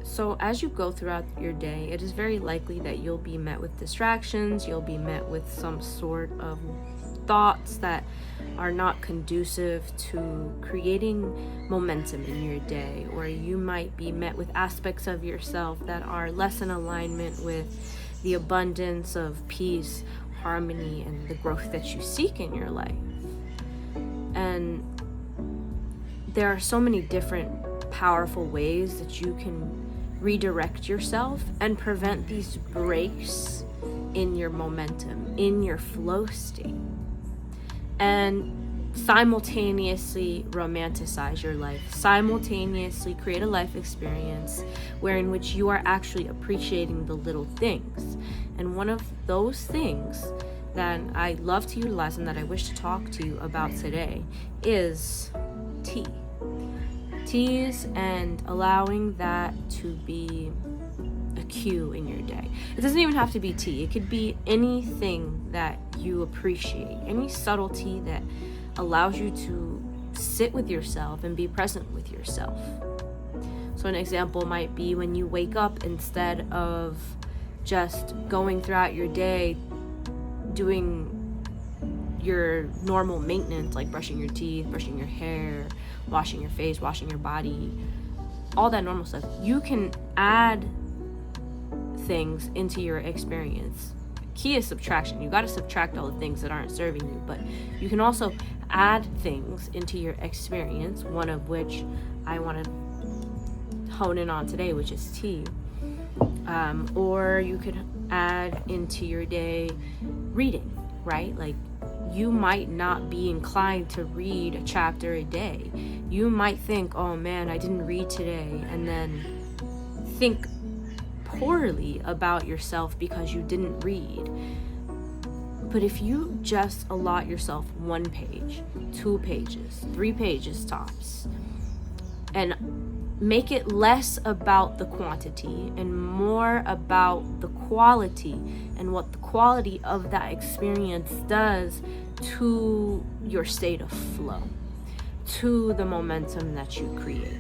So as you go throughout your day, it is very likely that you'll be met with distractions, you'll be met with some sort of thoughts that are not conducive to creating momentum in your day, or you might be met with aspects of yourself that are less in alignment with the abundance of peace, harmony, and the growth that you seek in your life. And there are so many different powerful ways that you can redirect yourself and prevent these breaks in your momentum, in your flow state, and simultaneously romanticize your life, simultaneously create a life experience in which you are actually appreciating the little things. And one of those things that I love to utilize and that I wish to talk to you about today is tea. Teas, and allowing that to be a cue in your day. It doesn't even have to be tea. It could be anything that you appreciate, any subtlety that allows you to sit with yourself and be present with yourself. So an example might be when you wake up, instead of just going throughout your day doing your normal maintenance, like brushing your teeth, brushing your hair, washing your face, washing your body, all that normal stuff, you can add things into your experience. Key is subtraction. You got to subtract all the things that aren't serving you, but you can also add things into your experience, one of which I want to hone in on today, which is tea. Or you could add into your day reading, right? Like, you might not be inclined to read a chapter a day. You might think, oh man, I didn't read today, and then think poorly about yourself because you didn't read. But if you just allot yourself 1 page, 2 pages, 3 pages tops, and make it less about the quantity and more about the quality and what the quality of that experience does to your state of flow, to the momentum that you create.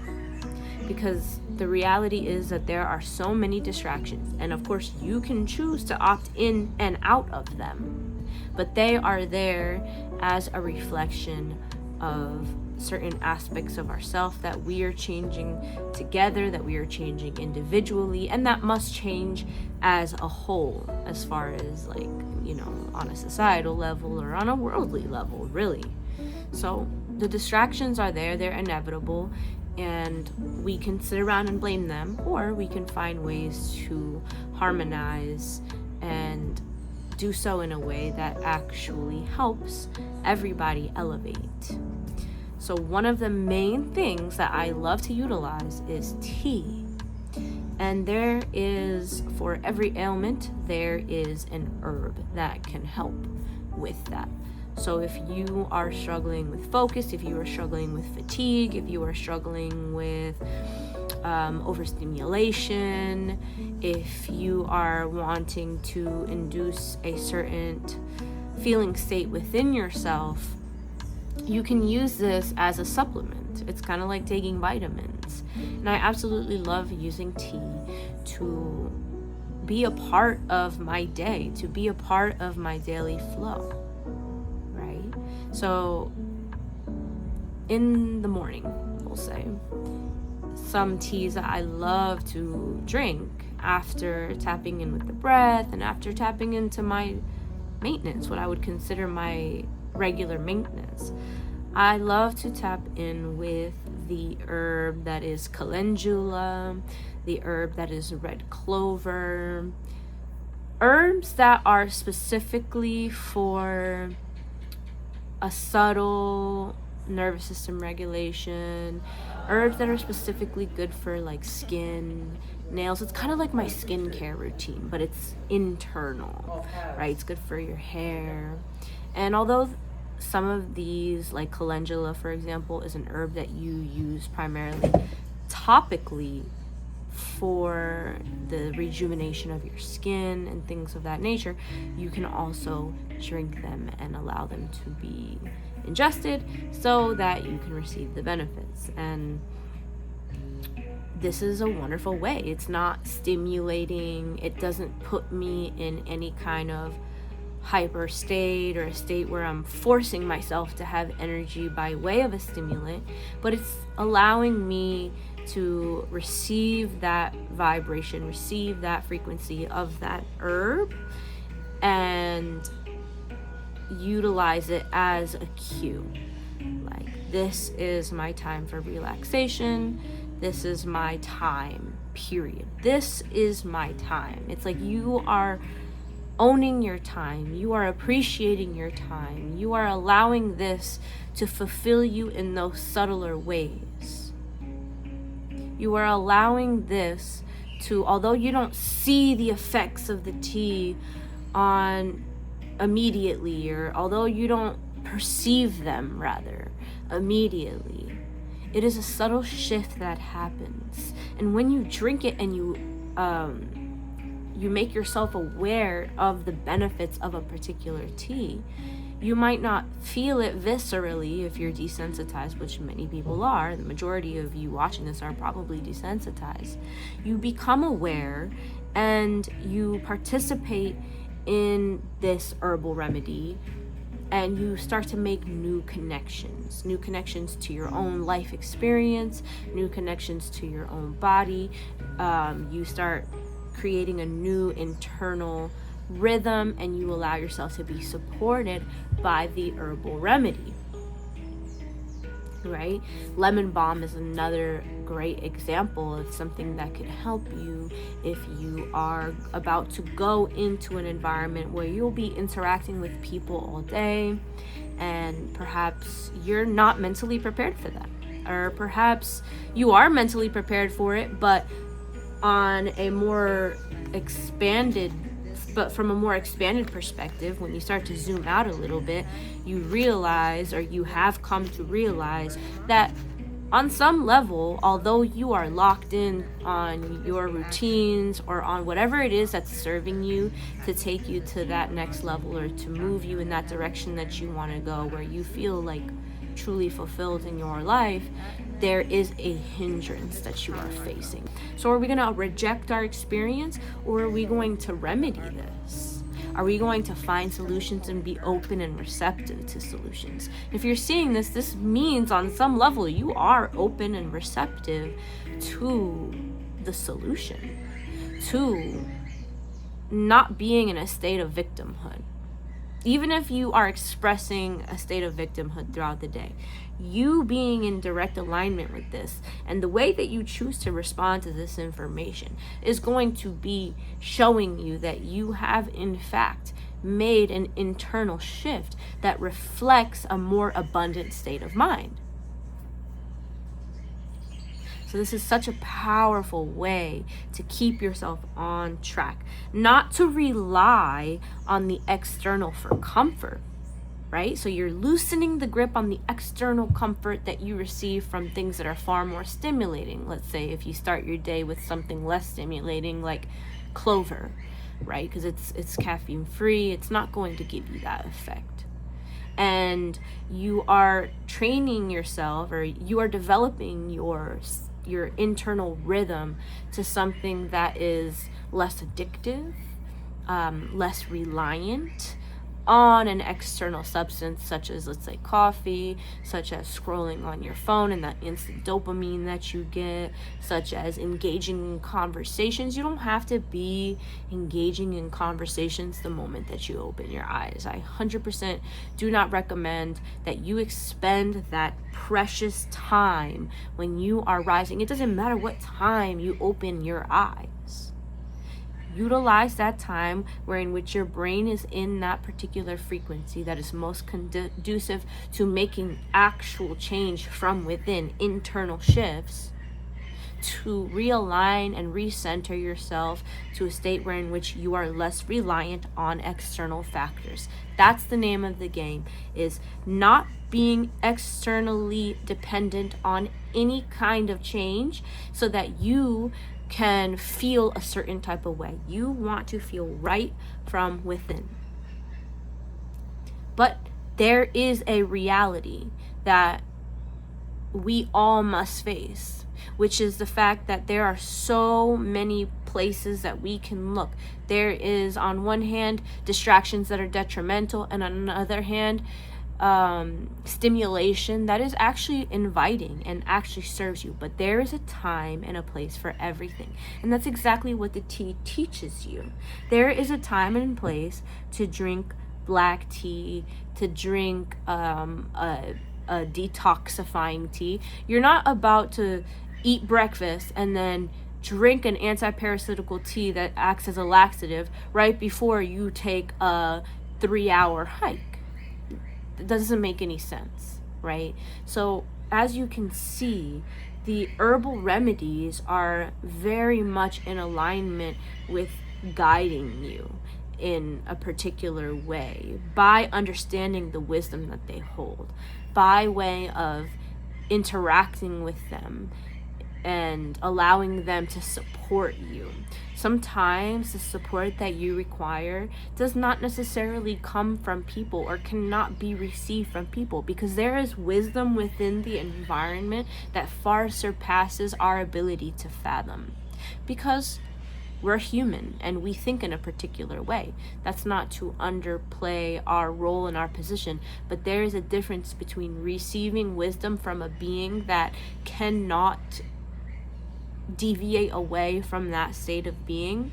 Because the reality is that there are so many distractions, and of course you can choose to opt in and out of them, but they are there as a reflection of certain aspects of ourselves that we are changing together, that we are changing individually, and that must change as a whole, as far as, like, you know, on a societal level or on a worldly level, really. So the distractions are there, they're inevitable, and we can sit around and blame them, or we can find ways to harmonize and do so in a way that actually helps everybody elevate. So one of the main things that I love to utilize is tea. And there is, for every ailment, there is an herb that can help with that. So if you are struggling with focus, if you are struggling with fatigue, if you are struggling with overstimulation, if you are wanting to induce a certain feeling state within yourself, you can use this as a supplement. It's kind of like taking vitamins. And I absolutely love using tea to be a part of my day, to be a part of my daily flow, right? So in the morning, we'll say, some teas that I love to drink after tapping in with the breath and after tapping into my maintenance, what I would consider my regular maintenance. I love to tap in with the herb that is calendula, the herb that is red clover, herbs that are specifically for a subtle nervous system regulation, herbs that are specifically good for like skin, nails. It's kind of like my skincare routine, but it's internal, right? It's good for your hair. And although some of these, like calendula, for example, is an herb that you use primarily topically for the rejuvenation of your skin and things of that nature, you can also drink them and allow them to be ingested so that you can receive the benefits. And this is a wonderful way. It's not stimulating. It doesn't put me in any kind of hyper state or a state where I'm forcing myself to have energy by way of a stimulant, but it's allowing me to receive that vibration, receive that frequency of that herb, and utilize it as a cue. Like, this is my time for relaxation. This is my time, period. This is my time. It's like you are owning your time. You are appreciating your time. You are allowing this to fulfill you in those subtler ways. You are allowing this to, although you don't see the effects of the tea on immediately, or although you don't perceive them rather immediately, it is a subtle shift that happens. And when you drink it and you make yourself aware of the benefits of a particular tea, you might not feel it viscerally if you're desensitized, which many people are. The majority of you watching this are probably desensitized. You become aware and you participate in this herbal remedy, and you start to make new connections to your own life experience, new connections to your own body. You start creating a new internal rhythm, and you allow yourself to be supported by the herbal remedy, right? Lemon balm is another great example of something that could help you if you are about to go into an environment where you'll be interacting with people all day, and perhaps you're not mentally prepared for that, or perhaps you are mentally prepared for it, but on a more expanded, from a more expanded perspective, when you start to zoom out a little bit, you realize, or you have come to realize, that on some level, although you are locked in on your routines or on whatever it is that's serving you to take you to that next level, or to move you in that direction that you want to go, where you feel like truly fulfilled in your life, there is a hindrance that you are facing. So are we going to reject our experience, or are we going to remedy this? Are we going to find solutions and be open and receptive to solutions? If you're seeing this, this means on some level you are open and receptive to the solution, to not being in a state of victimhood. Even if you are expressing a state of victimhood throughout the day, you being in direct alignment with this, and the way that you choose to respond to this information is going to be showing you that you have in fact made an internal shift that reflects a more abundant state of mind. So this is such a powerful way to keep yourself on track, not to rely on the external for comfort, right? So you're loosening the grip on the external comfort that you receive from things that are far more stimulating. Let's say if you start your day with something less stimulating, like clover, right? Because it's caffeine free, it's not going to give you that effect. And you are training yourself, or you are developing your internal rhythm to something that is less addictive, less reliant on an external substance, such as, let's say, coffee, such as scrolling on your phone and that instant dopamine that you get, such as engaging in conversations. You don't have to be engaging in conversations the moment that you open your eyes. I 100% do not recommend that you expend that precious time when you are rising. It doesn't matter what time you open your eyes. Utilize that time in which your brain is in that particular frequency that is most conducive to making actual change from within, internal shifts, to realign and recenter yourself to a state in which you are less reliant on external factors. That's the name of the game, is not being externally dependent on any kind of change so that you can feel a certain type of way. You want to feel right from within. But there is a reality that we all must face. which is the fact that there are so many places that we can look. There is, on one hand, distractions that are detrimental, and on the other hand, stimulation that is actually inviting and actually serves you. But there is a time and a place for everything, and that's exactly what the tea teaches you. There is a time and place to drink black tea, to drink a detoxifying tea. You're not about to eat breakfast and then drink an anti-parasitical tea that acts as a laxative right before you take a 3-hour hike. It doesn't make any sense, right? So as you can see, the herbal remedies are very much in alignment with guiding you in a particular way by understanding the wisdom that they hold, by way of interacting with them and allowing them to support you. Sometimes the support that you require does not necessarily come from people or cannot be received from people, because there is wisdom within the environment that far surpasses our ability to fathom. Because we're human and we think in a particular way. That's not to underplay our role and our position, but there is a difference between receiving wisdom from a being that cannot deviate away from that state of being,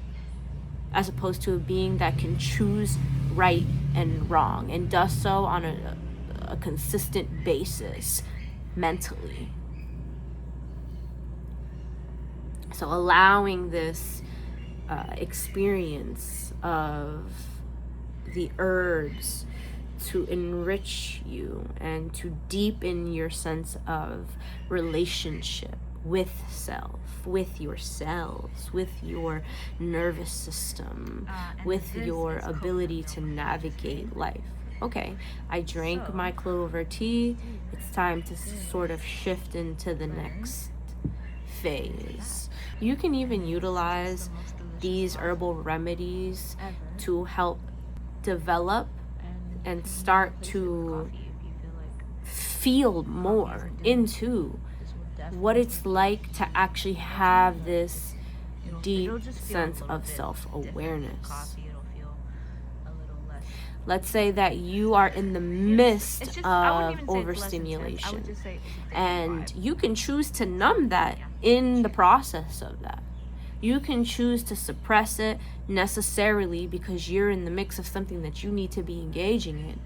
as opposed to a being that can choose right and wrong and does so on a consistent basis mentally. So allowing this experience of the herbs to enrich you and to deepen your sense of relationship with self, with yourselves, with your nervous system, with your ability to navigate life. Okay, I drank my clover tea. It's time to sort of shift into the next phase. You can even utilize these herbal remedies to help develop and start to feel more into what it's like to actually have this deep sense of self-awareness. Let's say that you are in the midst of overstimulation, and you can choose to numb that in the process of that. You can choose to suppress it necessarily because you're in the mix of something that you need to be engaging in.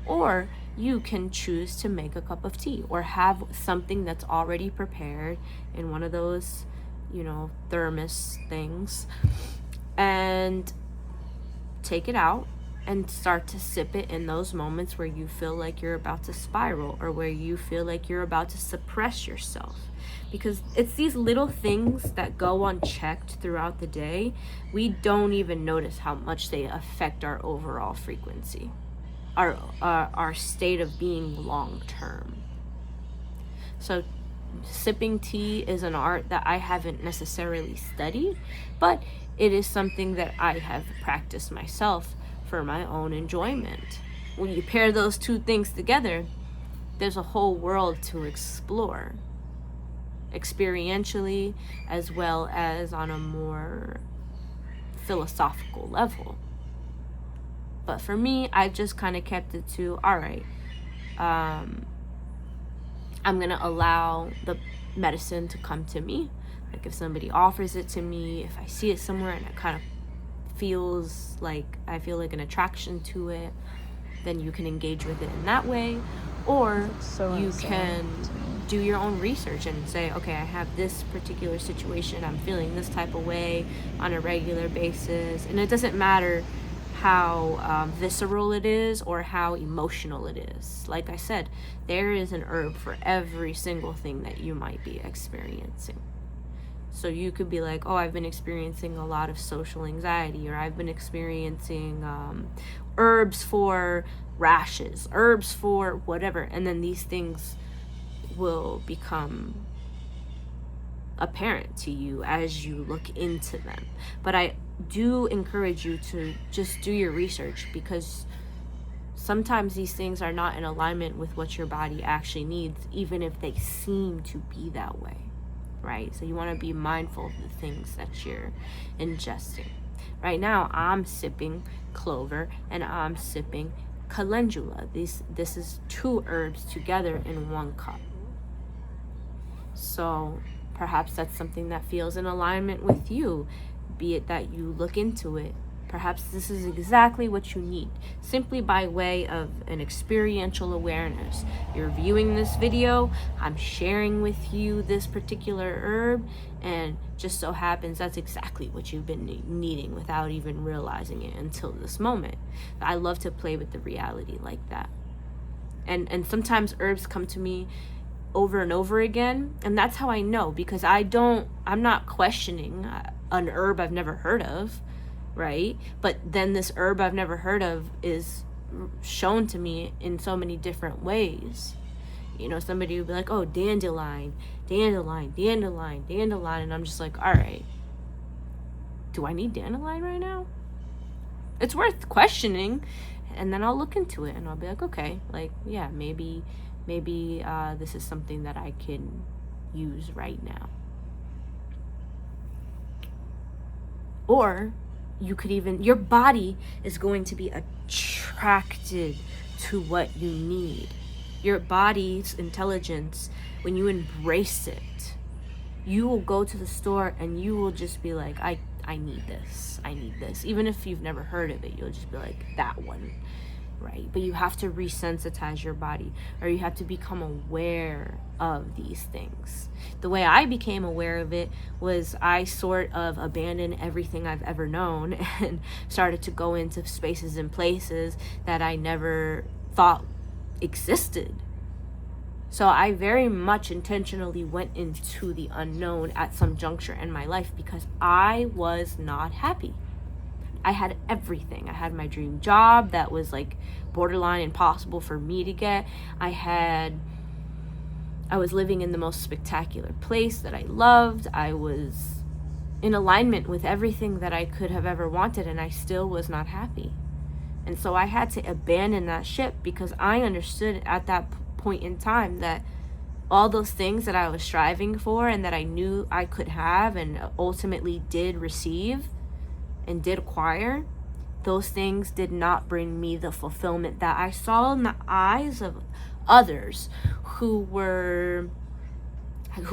Or you can choose to make a cup of tea or have something that's already prepared in one of those, thermos things, and take it out and start to sip it in those moments where you feel like you're about to spiral or where you feel like you're about to suppress yourself. Because it's these little things that go unchecked throughout the day. We don't even notice how much they affect our overall frequency, our state of being long term. So sipping tea is an art that I haven't necessarily studied, but it is something that I have practiced myself for my own enjoyment. When you pair those two things together, there's a whole world to explore, experientially as well as on a more philosophical level. But for me, I just kind of kept it to, all right, I'm going to allow the medicine to come to me. Like if somebody offers it to me, if I see it somewhere and it kind of feels like I feel like an attraction to it, then you can engage with it in that way. Or you can do your own research and say, okay, I have this particular situation, I'm feeling this type of way on a regular basis. And it doesn't matter how visceral it is or how emotional it is. Like I said, there is an herb for every single thing that you might be experiencing. So you could be like, oh, I've been experiencing a lot of social anxiety, or I've been experiencing herbs for rashes, herbs for whatever. And then these things will become apparent to you as you look into them. But I do encourage you to just do your research, because sometimes these things are not in alignment with what your body actually needs, even if they seem to be that way. right? So you want to be mindful of the things that you're ingesting. Right now, I'm sipping clover and I'm sipping calendula. This is 2 herbs together in 1 cup. So perhaps that's something that feels in alignment with you, be it that you look into it. Perhaps this is exactly what you need, simply by way of an experiential awareness. You're viewing this video, I'm sharing with you this particular herb, and just so happens that's exactly what you've been needing without even realizing it until this moment. I love to play with the reality like that. And sometimes herbs come to me over and over again, and that's how I know, because I'm not questioning an herb I've never heard of, right? But then this herb I've never heard of is shown to me in so many different ways. You know, somebody would be like, oh, dandelion, dandelion, dandelion, dandelion, and I'm just like, all right, do I need dandelion right now? It's worth questioning, and then I'll look into it and I'll be like, okay, like, yeah, maybe this is something that I can use right now. Or you could even, your body is going to be attracted to what you need. Your body's intelligence, when you embrace it, you will go to the store and you will just be like, I need this. I need this. Even if you've never heard of it, you'll just be like, that one, right? But you have to resensitize your body, or you have to become aware of these things. The way I became aware of it was I sort of abandoned everything I've ever known and started to go into spaces and places that I never thought existed. So I very much intentionally went into the unknown at some juncture in my life because I was not happy. I had everything. I had my dream job that was like borderline impossible for me to get. I was living in the most spectacular place that I loved. I was in alignment with everything that I could have ever wanted, and I still was not happy. And so I had to abandon that ship because I understood at that point in time that all those things that I was striving for and that I knew I could have and ultimately did receive and did acquire, those things did not bring me the fulfillment that I saw in the eyes of others who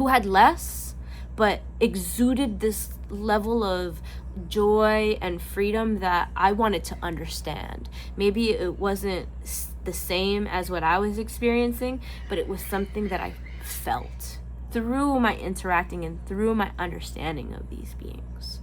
had less but exuded this level of joy and freedom that I wanted to understand. Maybe it wasn't the same as what I was experiencing, but it was something that I felt through my interacting and through my understanding of these beings.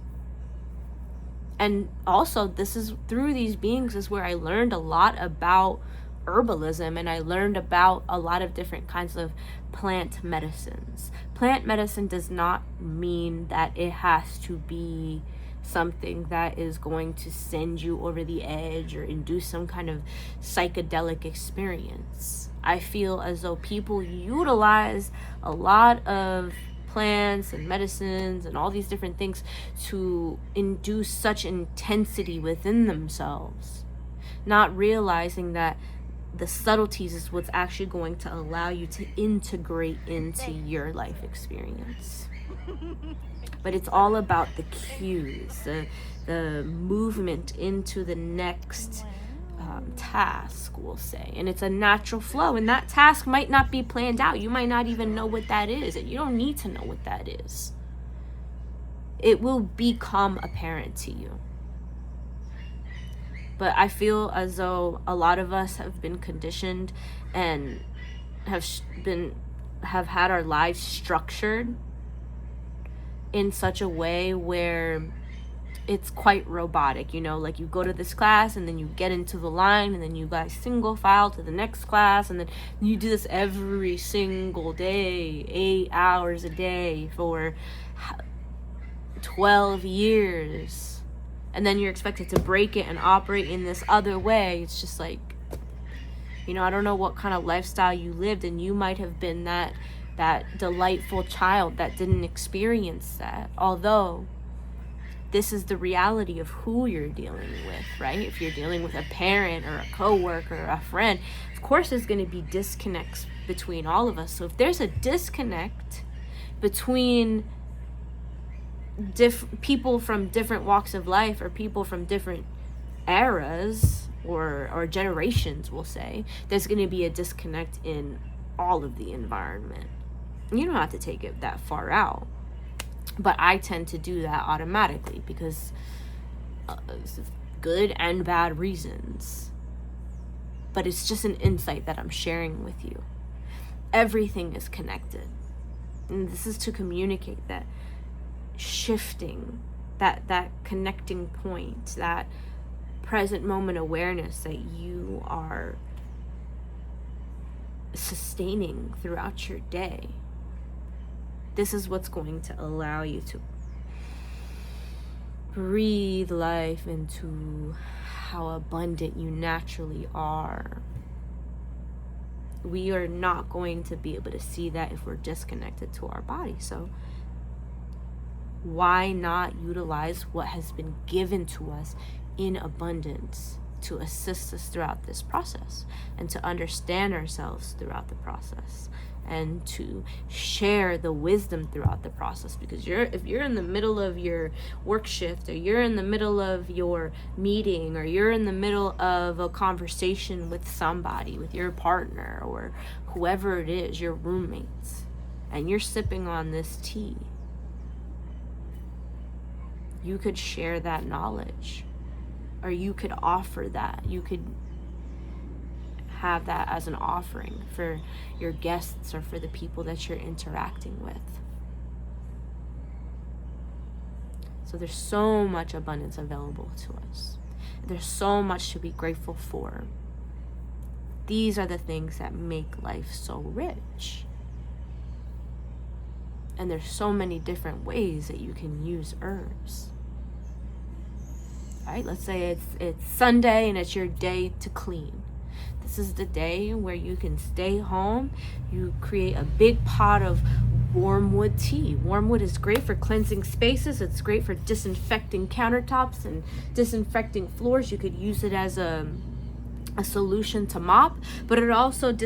And also, this is through these beings is where I learned a lot about herbalism, and I learned about a lot of different kinds of plant medicines. Plant medicine does not mean that it has to be something that is going to send you over the edge or induce some kind of psychedelic experience. I feel as though people utilize a lot of plants and medicines and all these different things to induce such intensity within themselves, not realizing that the subtleties is what's actually going to allow you to integrate into your life experience. But it's all about the cues, the movement into the next task, we'll say. And it's a natural flow, and that task might not be planned out. You might not even know what that is, and you don't need to know what that is. It will become apparent to you. But I feel as though a lot of us have been conditioned and have had our lives structured in such a way where it's quite robotic, you know, like you go to this class and then you get into the line and then you guys single file to the next class, and then you do this every single day, 8 hours a day for 12 years. And then you're expected to break it and operate in this other way. It's just like, you know, I don't know what kind of lifestyle you lived, and you might have been that delightful child that didn't experience that. Although this is the reality of who you're dealing with, right? If you're dealing with a parent or a coworker or a friend, of course there's going to be disconnects between all of us. So if there's a disconnect between people from different walks of life, or people from different eras or generations, we'll say, there's going to be a disconnect in all of the environment. You don't have to take it that far out, but I tend to do that automatically because good and bad reasons. But it's just an insight that I'm sharing with you. Everything is connected, and this is to communicate that shifting, that connecting point, that present moment awareness that you are sustaining throughout your day. This is what's going to allow you to breathe life into how abundant you naturally are. We are not going to be able to see that if we're disconnected to our body. So why not utilize what has been given to us in abundance to assist us throughout this process, and to understand ourselves throughout the process, and to share the wisdom throughout the process? Because if you're in the middle of your work shift, or you're in the middle of your meeting, or you're in the middle of a conversation with somebody, with your partner or whoever it is, your roommates, and you're sipping on this tea, you could share that knowledge, or you could offer that. You could have that as an offering for your guests or for the people that you're interacting with. So there's so much abundance available to us. There's so much to be grateful for. These are the things that make life so rich. And there's so many different ways that you can use herbs. Right? Let's say it's Sunday and it's your day to clean. This is the day where you can stay home. You create a big pot of wormwood tea. Wormwood is great for cleansing spaces. It's great for disinfecting countertops and disinfecting floors. You could use it as a solution to mop, but it also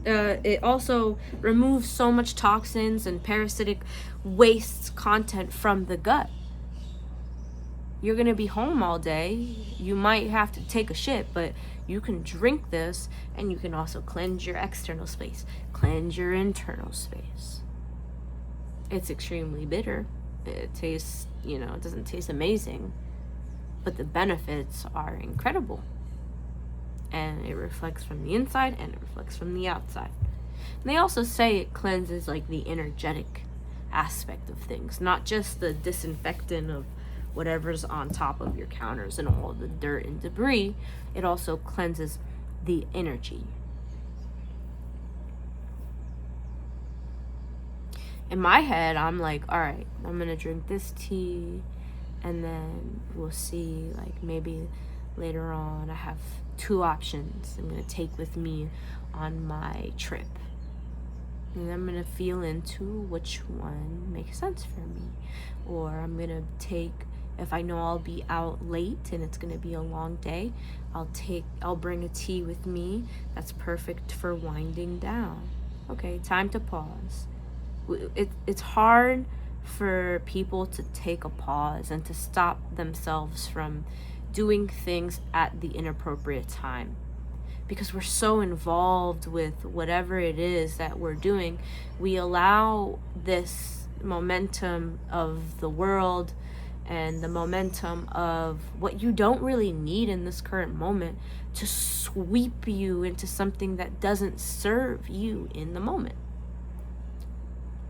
it also removes so much toxins and parasitic waste content from the gut. You're going to be home all day. You might have to take a shit, but you can drink this, and you can also cleanse your external space, cleanse your internal space. It's extremely bitter. It tastes, it doesn't taste amazing, but the benefits are incredible. And it reflects from the inside and it reflects from the outside. And they also say it cleanses like the energetic aspect of things, not just the disinfectant of whatever's on top of your counters and all the dirt and debris. It also cleanses the energy. In my head, I'm like, all right, I'm gonna drink this tea, and then we'll see, like maybe later on I have 2 options I'm gonna take with me on my trip, and I'm gonna feel into which one makes sense for me. Or I'm gonna take, if I know I'll be out late and it's gonna be a long day, I'll bring a tea with me that's perfect for winding down. Okay, time to pause. It's hard for people to take a pause and to stop themselves from doing things at the inappropriate time, because we're so involved with whatever it is that we're doing. We allow this momentum of the world and the momentum of what you don't really need in this current moment to sweep you into something that doesn't serve you in the moment.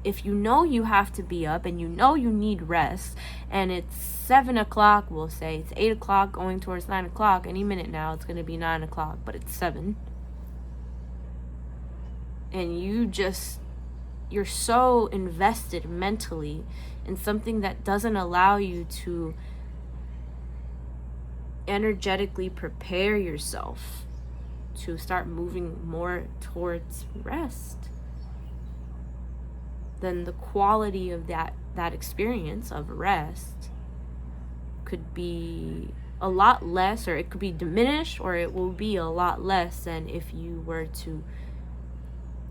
If you know you have to be up and you know you need rest, and it's 7 o'clock, we'll say it's 8 o'clock going towards 9 o'clock, any minute now it's going to be 9 o'clock, but it's 7. And you're so invested mentally in something that doesn't allow you to energetically prepare yourself to start moving more towards rest, then the quality of that experience of rest could be a lot less, or it could be diminished, or it will be a lot less than if you were to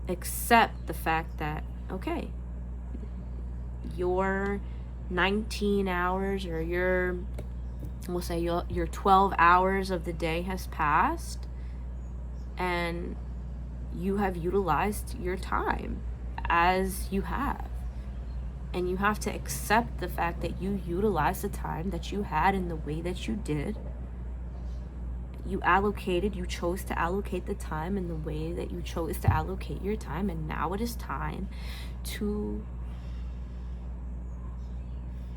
accept the fact that, okay, your 19 hours or we'll say your 12 hours of the day has passed and you have utilized your time as you have. And you have to accept the fact that you utilized the time that you had in the way that you did. You chose to allocate the time in the way that you chose to allocate your time. And now it is time to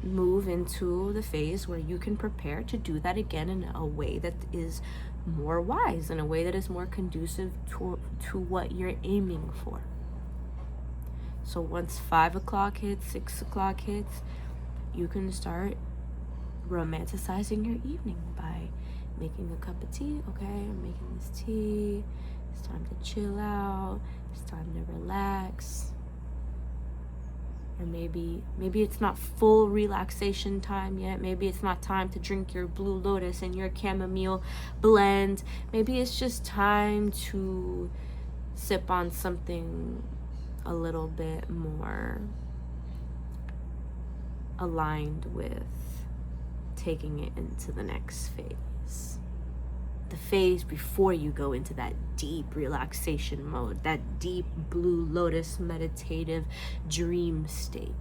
move into the phase where you can prepare to do that again in a way that is more wise, in a way that is more conducive to what you're aiming for. So once 5 o'clock hits, 6 o'clock hits, you can start romanticizing your evening by making a cup of tea. Okay, I'm making this tea. It's time to chill out. It's time to relax. Or maybe it's not full relaxation time yet. Maybe it's not time to drink your Blue Lotus and your chamomile blend. Maybe it's just time to sip on something a little bit more aligned with taking it into the next phase. The phase before you go into that deep relaxation mode, that deep Blue Lotus meditative dream state,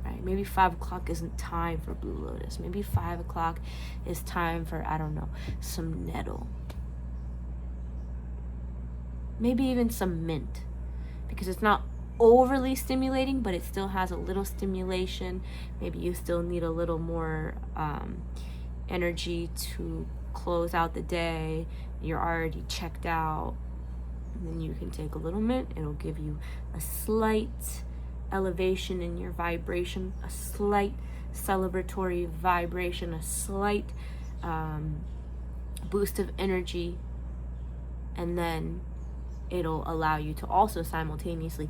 right? Maybe 5 o'clock isn't time for Blue Lotus. Maybe 5 o'clock is time for, I don't know, some nettle. Maybe even some mint, because it's not overly stimulating, but it still has a little stimulation. Maybe you still need a little more energy to close out the day. You're already checked out, and then you can take a little mint. It'll give you a slight elevation in your vibration, a slight celebratory vibration, a slight boost of energy, and then it'll allow you to also simultaneously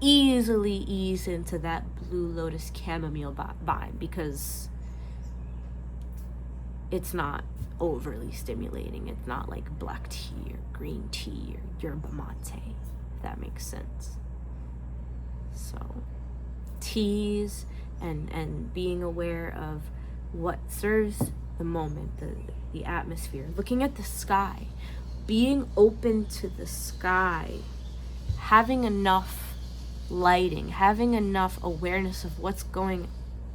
easily ease into that Blue Lotus chamomile vibe, because it's not overly stimulating. It's not like black tea or green tea or yerba mate, if that makes sense. So teas and being aware of what serves the moment, the atmosphere, looking at the sky, being open to the sky, having enough lighting, having enough awareness of what's going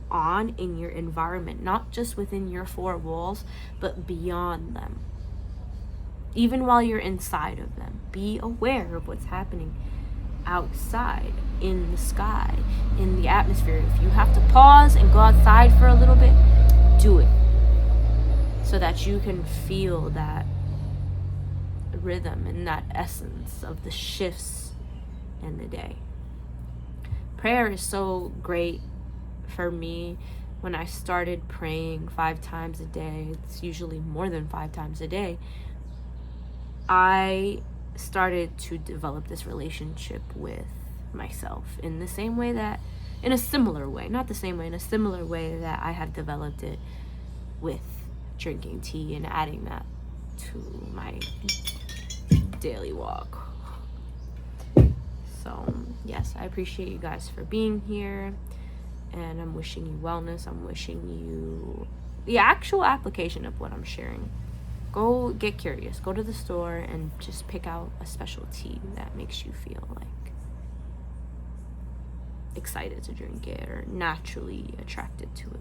on in your environment, not just within your four walls, but beyond them. Even while you're inside of them, be aware of what's happening outside, in the sky, in the atmosphere. If you have to pause and go outside for a little bit, do it, so that you can feel that rhythm and that essence of the shifts in the day. Prayer is so great for me. When I started praying 5 times a day, it's usually more than 5 times a day, I started to develop this relationship with myself in the same way that, in a similar way, not the same way, in a similar way that I have developed it with drinking tea and adding that to my daily walk. So yes, I appreciate you guys for being here, and I'm wishing you wellness. I'm wishing you the actual application of what I'm sharing. Go get curious, go to the store and just pick out a special tea that makes you feel like excited to drink it or naturally attracted to it.